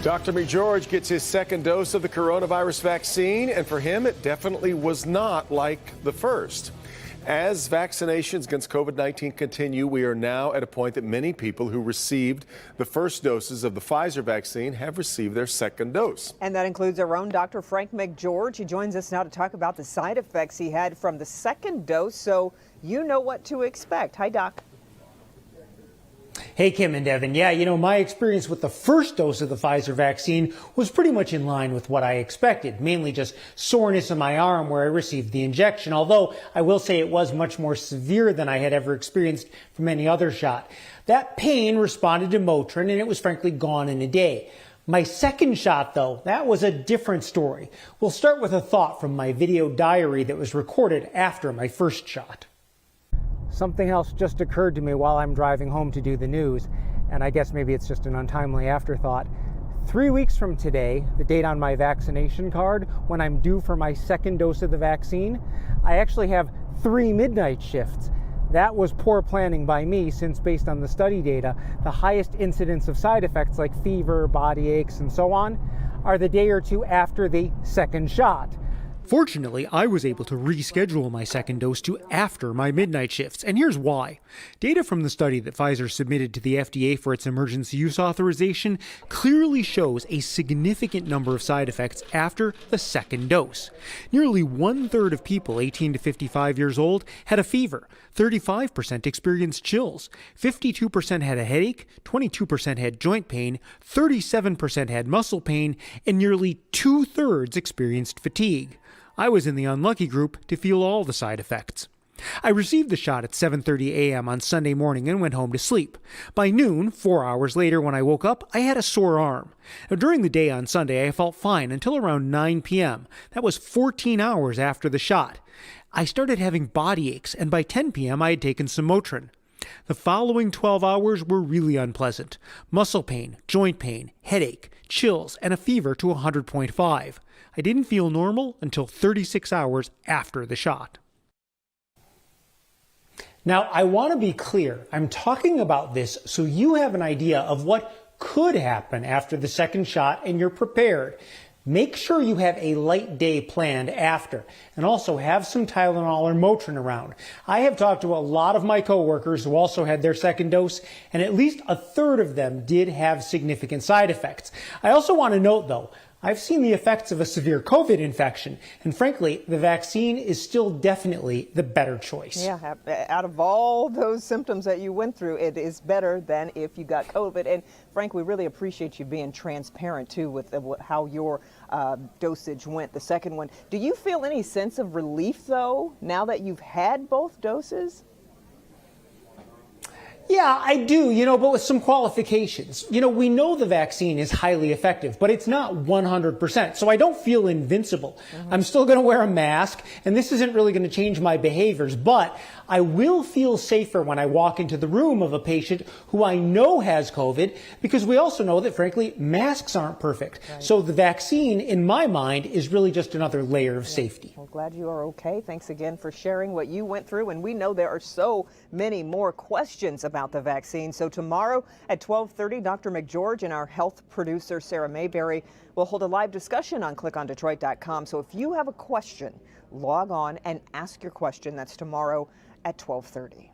Dr. McGeorge gets his second dose of the coronavirus vaccine, and for him, it definitely was not like the first. As vaccinations against COVID-19 continue, we are now at a point that many people who received the first doses of the Pfizer vaccine have received their second dose. And that includes our own Dr. Frank McGeorge. He joins us now to talk about the side effects he had from the second dose, so you know what to expect. Hi, Doc. Hey, Kim and Devin. Yeah, my experience with the first dose of the Pfizer vaccine was pretty much in line with what I expected, mainly just soreness in my arm where I received the injection, although I will say it was much more severe than I had ever experienced from any other shot. That pain responded to Motrin, and it was frankly gone in a day. My second shot, though, that was a different story. We'll start with a thought from my video diary that was recorded after my first shot. Something else just occurred to me while I'm driving home to do the news, and I guess maybe it's just an untimely afterthought. 3 weeks from today, the date on my vaccination card, when I'm due for my second dose of the vaccine, I actually have 3 midnight shifts. That was poor planning by me, since based on the study data, the highest incidence of side effects like fever, body aches, and so on are the day or two after the second shot. Fortunately, I was able to reschedule my second dose to after my midnight shifts, and here's why. Data from the study that Pfizer submitted to the FDA for its emergency use authorization clearly shows a significant number of side effects after the second dose. Nearly 1/3 of people 18 to 55 years old had a fever, 35% experienced chills, 52% had a headache, 22% had joint pain, 37% had muscle pain, and nearly 2/3 experienced fatigue. I was in the unlucky group to feel all the side effects. I received the shot at 7:30 a.m. on Sunday morning and went home to sleep. By noon, 4 hours later when I woke up, I had a sore arm. Now, during the day on Sunday, I felt fine until around 9 p.m. That was 14 hours after the shot. I started having body aches, and by 10 p.m. I had taken some Motrin. The following 12 hours were really unpleasant. Muscle pain, joint pain, headache, chills, and a fever to 100.5. I didn't feel normal until 36 hours after the shot. Now, I want to be clear. I'm talking about this so you have an idea of what could happen after the second shot and you're prepared. Make sure you have a light day planned after, and also have some Tylenol or Motrin around. I have talked to a lot of my coworkers who also had their second dose, and at least 1/3 of them did have significant side effects. I also want to note, though, I've seen the effects of a severe COVID infection, and frankly, the vaccine is still definitely the better choice. Yeah, out of all those symptoms that you went through, it is better than if you got COVID. And Frank, we really appreciate you being transparent, too, with how your dosage went, the second one. Do you feel any sense of relief, though, now that you've had both doses? Yeah, I do, but with some qualifications. We know the vaccine is highly effective, but it's not 100%, so I don't feel invincible. I'm still going to wear a mask, and this isn't really going to change my behaviors, but I will feel safer when I walk into the room of a patient who I know has COVID, because we also know that, frankly, masks aren't perfect. Right. So the vaccine, in my mind, is really just another layer of safety. Well, glad you are okay. Thanks again for sharing what you went through, and we know there are so many more questions about the vaccine. So tomorrow at 12:30, Dr. McGeorge and our health producer, Sarah Mayberry, will hold a live discussion on clickondetroit.com. So if you have a question, log on and ask your question. That's tomorrow at 12:30.